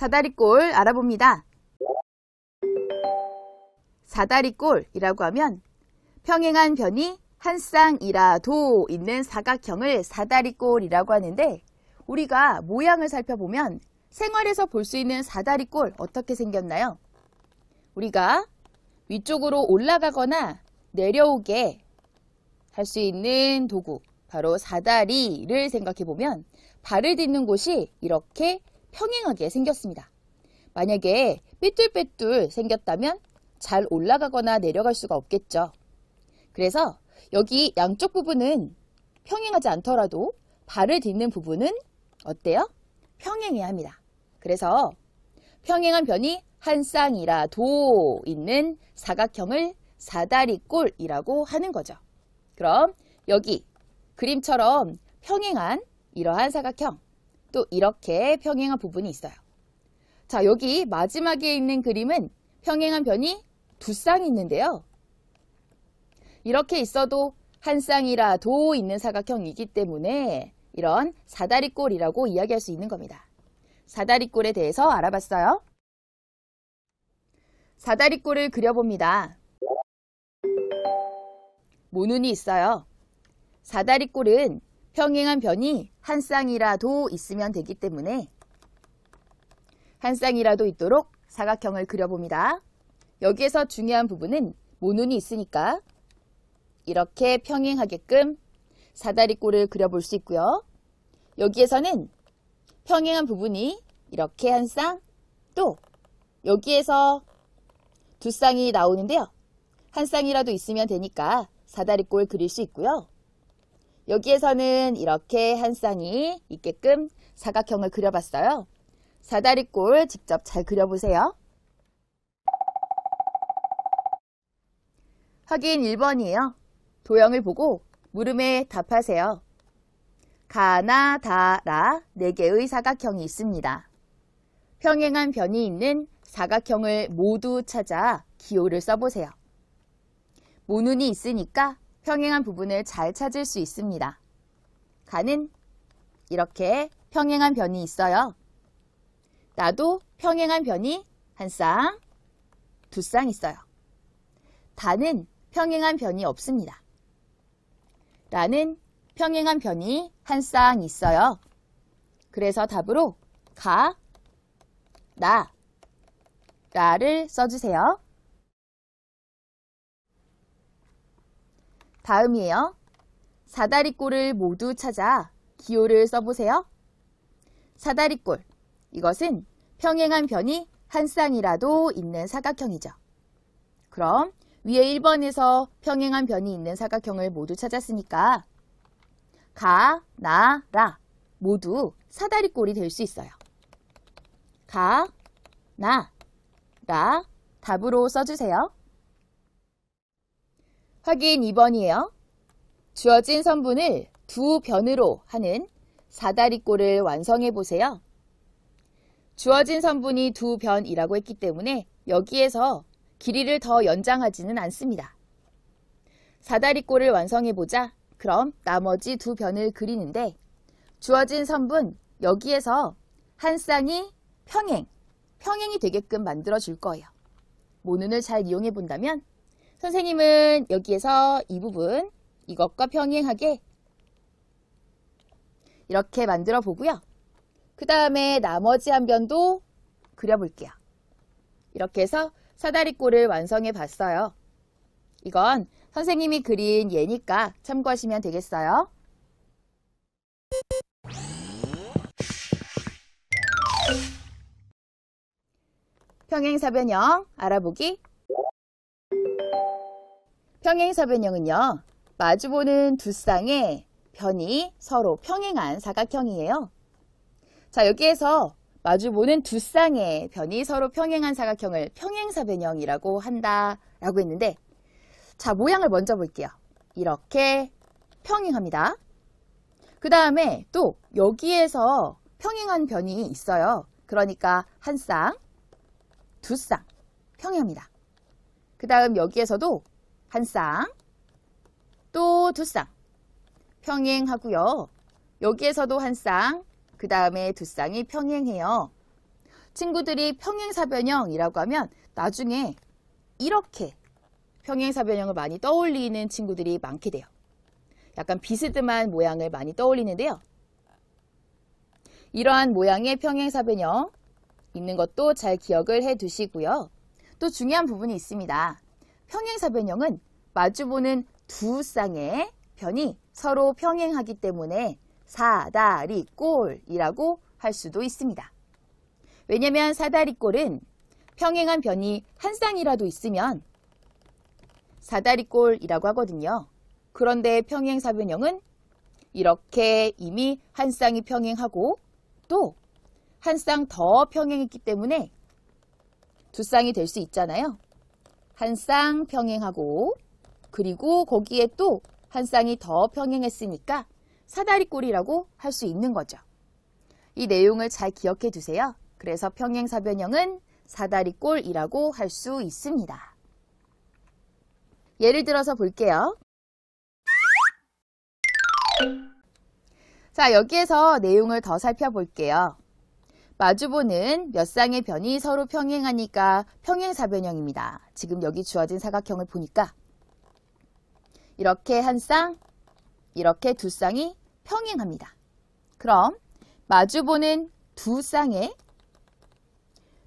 사다리꼴 알아봅니다. 사다리꼴이라고 하면 평행한 변이 한 쌍이라도 있는 사각형을 사다리꼴이라고 하는데, 우리가 모양을 살펴보면 생활에서 볼 수 있는 사다리꼴 어떻게 생겼나요? 우리가 위쪽으로 올라가거나 내려오게 할 수 있는 도구, 바로 사다리를 생각해 보면 발을 딛는 곳이 이렇게 평행하게 생겼습니다. 만약에 삐뚤빼뚤 생겼다면 잘 올라가거나 내려갈 수가 없겠죠. 그래서 여기 양쪽 부분은 평행하지 않더라도 발을 딛는 부분은 어때요? 평행해야 합니다. 그래서 평행한 변이 한 쌍이라도 있는 사각형을 사다리꼴이라고 하는 거죠. 그럼 여기 그림처럼 평행한 이러한 사각형, 또 이렇게 평행한 부분이 있어요. 자, 여기 마지막에 있는 그림은 평행한 변이 두 쌍이 있는데요. 이렇게 있어도 한 쌍이라도 있는 사각형이기 때문에 이런 사다리꼴이라고 이야기할 수 있는 겁니다. 사다리꼴에 대해서 알아봤어요. 사다리꼴을 그려봅니다. 모눈이 있어요. 사다리꼴은 평행한 변이 한 쌍이라도 있으면 되기 때문에 한 쌍이라도 있도록 사각형을 그려봅니다. 여기에서 중요한 부분은 모눈이 있으니까 이렇게 평행하게끔 사다리꼴을 그려볼 수 있고요. 여기에서는 평행한 부분이 이렇게 한 쌍, 또 여기에서 두 쌍이 나오는데요. 한 쌍이라도 있으면 되니까 사다리꼴 그릴 수 있고요. 여기에서는 이렇게 한 쌍이 있게끔 사각형을 그려봤어요. 사다리꼴 직접 잘 그려보세요. 확인 1번이에요. 도형을 보고 물음에 답하세요. 가나, 다, 라 4개의 사각형이 있습니다. 평행한 변이 있는 사각형을 모두 찾아 기호를 써보세요. 모눈이 있으니까 평행한 부분을 잘 찾을 수 있습니다. 가는 이렇게 평행한 변이 있어요. 나도 평행한 변이 한 쌍, 두 쌍 있어요. 다는 평행한 변이 없습니다. 라는 평행한 변이 한 쌍 있어요. 그래서 답으로 가, 나, 라를 써주세요. 다음이에요. 사다리꼴을 모두 찾아 기호를 써보세요. 사다리꼴, 이것은 평행한 변이 한 쌍이라도 있는 사각형이죠. 그럼 위에 1번에서 평행한 변이 있는 사각형을 모두 찾았으니까 가, 나, 라 모두 사다리꼴이 될 수 있어요. 가, 나, 라 답으로 써주세요. 확인 2번이에요. 주어진 선분을 두 변으로 하는 사다리꼴을 완성해 보세요. 주어진 선분이 두 변이라고 했기 때문에 여기에서 길이를 더 연장하지는 않습니다. 사다리꼴을 완성해보자. 그럼 나머지 두 변을 그리는데 주어진 선분 여기에서 한 쌍이 평행이 되게끔 만들어 줄 거예요. 모눈을 잘 이용해 본다면 선생님은 여기에서 이 부분 이것과 평행하게 이렇게 만들어 보고요. 그 다음에 나머지 한 변도 그려볼게요. 이렇게 해서 사다리꼴을 완성해 봤어요. 이건 선생님이 그린 예니까 참고하시면 되겠어요. 평행사변형 알아보기. 평행사변형은요, 마주보는 두 쌍의 변이 서로 평행한 사각형이에요. 자, 여기에서 마주보는 두 쌍의 변이 서로 평행한 사각형을 평행사변형이라고 한다라고 했는데, 자, 모양을 먼저 볼게요. 이렇게 평행합니다. 그 다음에 또 여기에서 평행한 변이 있어요. 그러니까 한 쌍, 두 쌍 평행합니다. 그 다음 여기에서도 한 쌍, 또 두 쌍 평행하고요. 여기에서도 한 쌍, 그 다음에 두 쌍이 평행해요. 친구들이 평행사변형이라고 하면 나중에 이렇게 평행사변형을 많이 떠올리는 친구들이 많게 돼요. 약간 비스듬한 모양을 많이 떠올리는데요. 이러한 모양의 평행사변형 있는 것도 잘 기억을 해 두시고요. 또 중요한 부분이 있습니다. 평행사변형은 마주보는 두 쌍의 변이 서로 평행하기 때문에 사다리꼴이라고 할 수도 있습니다. 왜냐하면 사다리꼴은 평행한 변이 한 쌍이라도 있으면 사다리꼴이라고 하거든요. 그런데 평행사변형은 이렇게 이미 한 쌍이 평행하고 또 한 쌍 더 평행했기 때문에 두 쌍이 될 수 있잖아요. 한 쌍 평행하고 그리고 거기에 또 한 쌍이 더 평행했으니까 사다리꼴이라고 할 수 있는 거죠. 이 내용을 잘 기억해 두세요. 그래서 평행사변형은 사다리꼴이라고 할 수 있습니다. 예를 들어서 볼게요. 자, 여기에서 내용을 더 살펴볼게요. 마주보는 몇 쌍의 변이 서로 평행하니까 평행사변형입니다. 지금 여기 주어진 사각형을 보니까 이렇게 한 쌍, 이렇게 두 쌍이 평행합니다. 그럼 마주보는 두 쌍의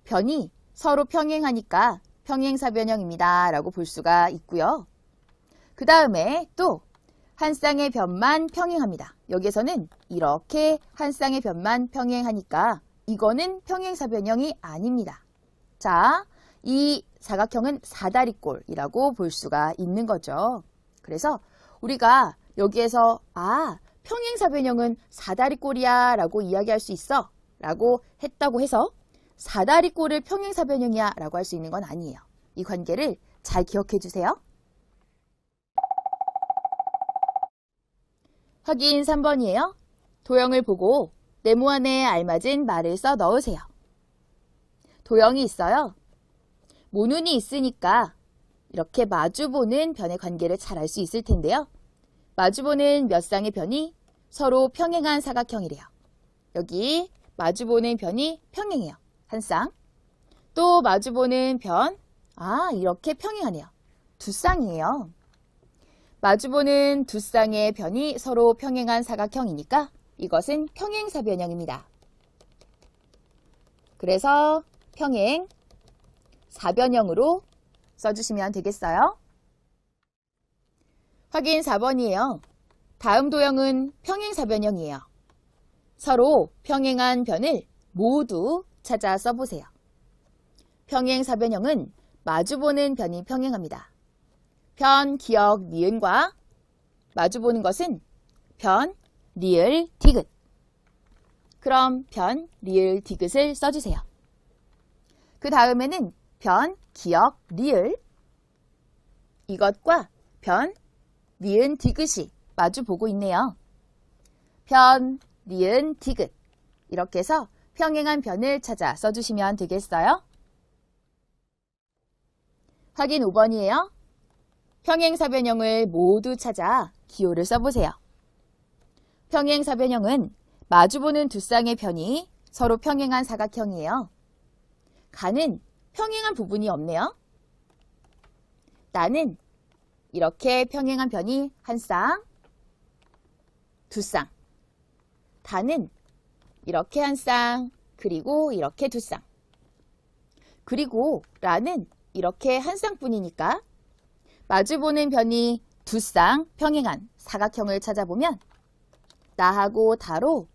변이 서로 평행하니까 평행사변형입니다. 라고 볼 수가 있고요. 그 다음에 또 한 쌍의 변만 평행합니다. 여기에서는 이렇게 한 쌍의 변만 평행하니까 이거는 평행사변형이 아닙니다. 자, 이 사각형은 사다리꼴이라고 볼 수가 있는 거죠. 그래서 우리가 여기에서 평행사변형은 사다리꼴이야 라고 이야기할 수 있어 라고 했다고 해서 사다리꼴을 평행사변형이야 라고 할 수 있는 건 아니에요. 이 관계를 잘 기억해 주세요. 확인 3번이에요. 도형을 보고 네모안에 알맞은 말을 써 넣으세요. 도형이 있어요. 모눈이 있으니까 이렇게 마주보는 변의 관계를 잘 알 수 있을 텐데요. 마주보는 몇 쌍의 변이 서로 평행한 사각형이래요. 여기 마주보는 변이 평행해요. 한 쌍. 또 마주보는 변, 이렇게 평행하네요. 두 쌍이에요. 마주보는 두 쌍의 변이 서로 평행한 사각형이니까 이것은 평행사변형입니다. 그래서 평행 사변형으로 써주시면 되겠어요. 확인 4번이에요. 다음 도형은 평행사변형이에요. 서로 평행한 변을 모두 찾아 써보세요. 평행사변형은 마주보는 변이 평행합니다. 변, 기역, 니은과 마주보는 것은 변, 리을, 디귿. 그럼 변, 리을, 디귿을 써주세요. 그 다음에는 변, 기역, 리을 이것과 변, 니은, 디귿이 마주보고 있네요. 변, 니은, 디귿 이렇게 해서 평행한 변을 찾아 써주시면 되겠어요. 확인 5번이에요. 평행사변형을 모두 찾아 기호를 써보세요. 평행사변형은 마주보는 두 쌍의 변이 서로 평행한 사각형이에요. 가는 평행한 부분이 없네요. 나는 이렇게 평행한 변이 한 쌍, 두 쌍. 다는 이렇게 한 쌍, 그리고 이렇게 두 쌍. 그리고 라는 이렇게 한 쌍뿐이니까 마주보는 변이 두 쌍 평행한 사각형을 찾아보면 나하고 다로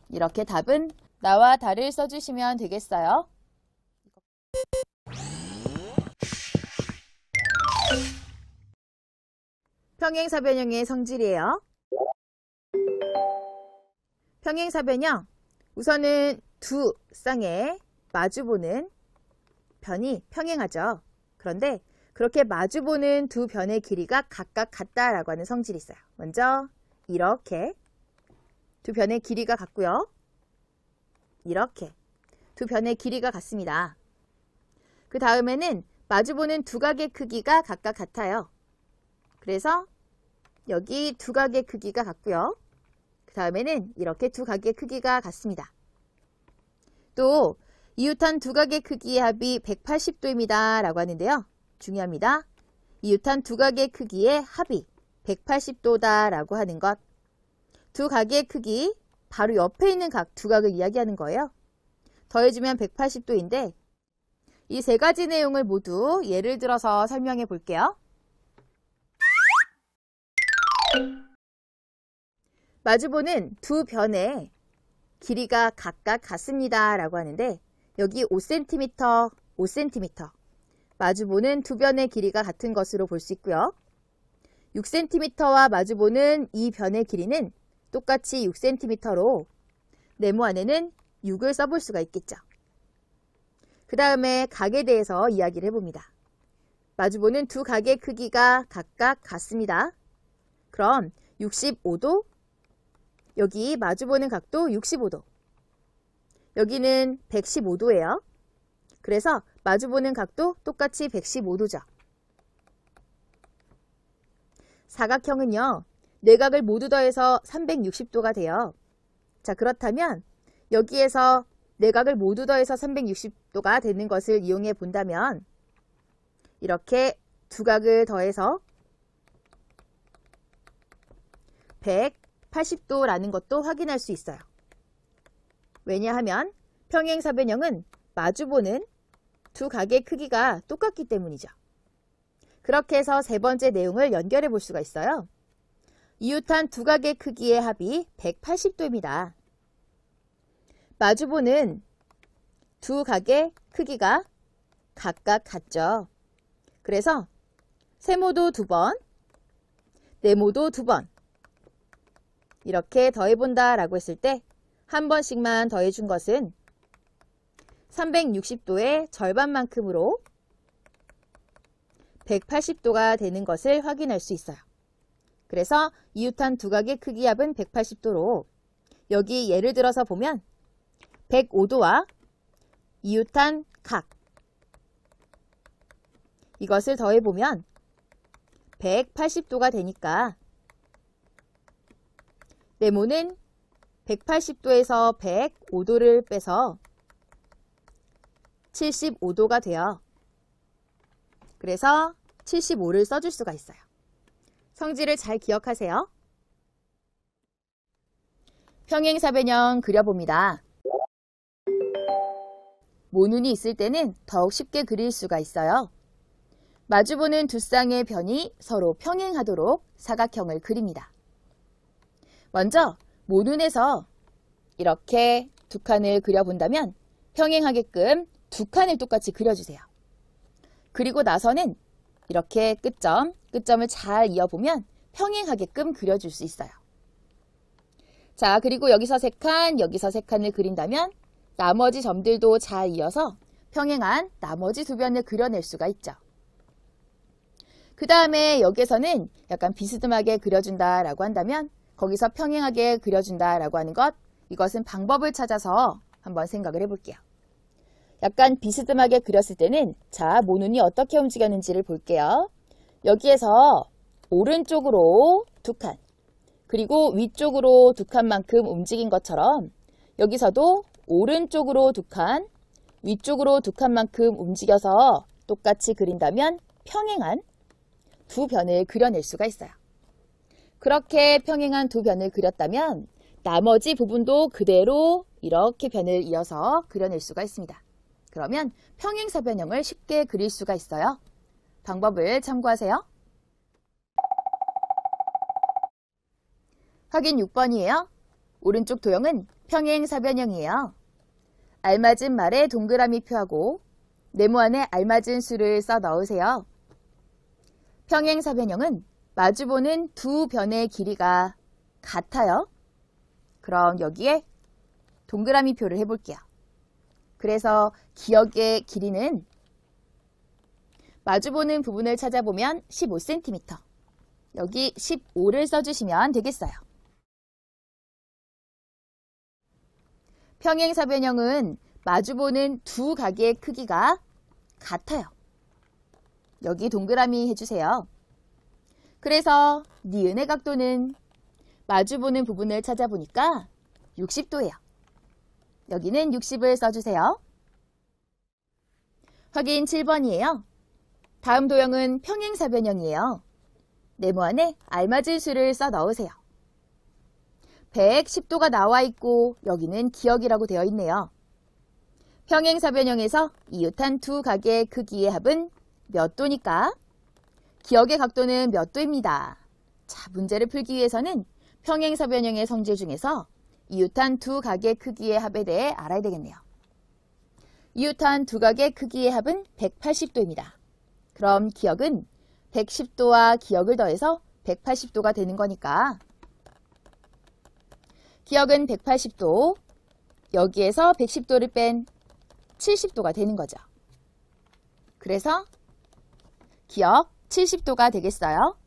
이렇게 답은 나와 다를 써주시면 되겠어요. 평행사변형의 성질이에요. 평행사변형, 우선은 두 쌍의 마주보는 변이 평행하죠. 그런데 그렇게 마주보는 두 변의 길이가 각각 같다라고 하는 성질이 있어요. 먼저 이렇게 두 변의 길이가 같고요. 이렇게 두 변의 길이가 같습니다. 그 다음에는 마주보는 두 각의 크기가 각각 같아요. 그래서 여기 두 각의 크기가 같고요. 그 다음에는 이렇게 두 각의 크기가 같습니다. 또 이웃한 두 각의 크기의 합이 180도입니다. 라고 하는데요. 중요합니다. 이웃한 두 각의 크기의 합이 180도다 라고 하는 것. 두 각의 크기, 바로 옆에 있는 각 두 각을 이야기하는 거예요. 더해주면 180도인데 이 세 가지 내용을 모두 예를 들어서 설명해 볼게요. 마주보는 두 변의 길이가 각각 같습니다. 라고 하는데 여기 5cm, 5cm. 마주보는 두 변의 길이가 같은 것으로 볼 수 있고요. 6cm와 마주보는 이 변의 길이는 똑같이 6cm로 네모 안에는 6을 써볼 수가 있겠죠. 그 다음에 각에 대해서 이야기를 해봅니다. 마주보는 두 각의 크기가 각각 같습니다. 그럼 65도, 여기 마주보는 각도 65도, 여기는 115도예요. 그래서 마주보는 각도 똑같이 115도죠. 사각형은요, 네 각을 모두 더해서 360도가 돼요. 자, 그렇다면 여기에서 네 각을 모두 더해서 360도가 되는 것을 이용해 본다면 이렇게 두 각을 더해서 180도라는 것도 확인할 수 있어요. 왜냐하면 평행사변형은 마주보는 두 각의 크기가 똑같기 때문이죠. 그렇게 해서 세 번째 내용을 연결해 볼 수가 있어요. 이웃한 두 각의 크기의 합이 180도입니다. 마주보는 두 각의 크기가 각각 같죠. 그래서 세모도 두 번, 네모도 두 번 이렇게 더해본다 라고 했을 때 한 번씩만 더해준 것은 360도의 절반만큼으로 180도가 되는 것을 확인할 수 있어요. 그래서 이웃한 두 각의 크기 합은 180도로 여기 예를 들어서 보면 105도와 이웃한 각 이것을 더해보면 180도가 되니까 네모는 180도에서 105도를 빼서 75도가 돼요. 그래서 75를 써줄 수가 있어요. 성질을 잘 기억하세요. 평행사변형 그려봅니다. 모눈이 있을 때는 더욱 쉽게 그릴 수가 있어요. 마주보는 두 쌍의 변이 서로 평행하도록 사각형을 그립니다. 먼저 모눈에서 이렇게 두 칸을 그려본다면 평행하게끔 두 칸을 똑같이 그려주세요. 그리고 나서는 이렇게 끝점을 잘 이어보면 평행하게끔 그려줄 수 있어요. 자, 그리고 여기서 세 칸, 여기서 세 칸을 그린다면 나머지 점들도 잘 이어서 평행한 나머지 두 변을 그려낼 수가 있죠. 그 다음에 여기에서는 약간 비스듬하게 그려준다라고 한다면 거기서 평행하게 그려준다라고 하는 것, 이것은 방법을 찾아서 한번 생각을 해볼게요. 약간 비스듬하게 그렸을 때는 자, 모눈이 어떻게 움직였는지를 볼게요. 여기에서 오른쪽으로 두 칸, 그리고 위쪽으로 두 칸만큼 움직인 것처럼 여기서도 오른쪽으로 두 칸, 위쪽으로 두 칸만큼 움직여서 똑같이 그린다면 평행한 두 변을 그려낼 수가 있어요. 그렇게 평행한 두 변을 그렸다면 나머지 부분도 그대로 이렇게 변을 이어서 그려낼 수가 있습니다. 그러면 평행사변형을 쉽게 그릴 수가 있어요. 방법을 참고하세요. 확인 6번이에요. 오른쪽 도형은 평행사변형이에요. 알맞은 말에 동그라미 표하고 네모 안에 알맞은 수를 써 넣으세요. 평행사변형은 마주보는 두 변의 길이가 같아요. 그럼 여기에 동그라미 표를 해볼게요. 그래서 기역의 길이는 마주보는 부분을 찾아보면 15cm. 여기 15를 써주시면 되겠어요. 평행사변형은 마주보는 두 각의 크기가 같아요. 여기 동그라미 해주세요. 그래서 니은의 네, 각도는 마주보는 부분을 찾아보니까 60도예요. 여기는 60을 써주세요. 확인 7번이에요. 다음 도형은 평행사변형이에요. 네모 안에 알맞은 수를 써 넣으세요. 110도가 나와 있고 여기는 기역이라고 되어 있네요. 평행사변형에서 이웃한 두 각의 크기의 합은 몇 도니까? 기역의 각도는 몇 도입니다. 자, 문제를 풀기 위해서는 평행사변형의 성질 중에서 이웃한 두 각의 크기의 합에 대해 알아야 되겠네요. 이웃한 두 각의 크기의 합은 180도입니다. 그럼 기역은 110도와 기역을 더해서 180도가 되는 거니까 기역은 180도, 여기에서 110도를 뺀 70도가 되는 거죠. 그래서 기역 70도가 되겠어요.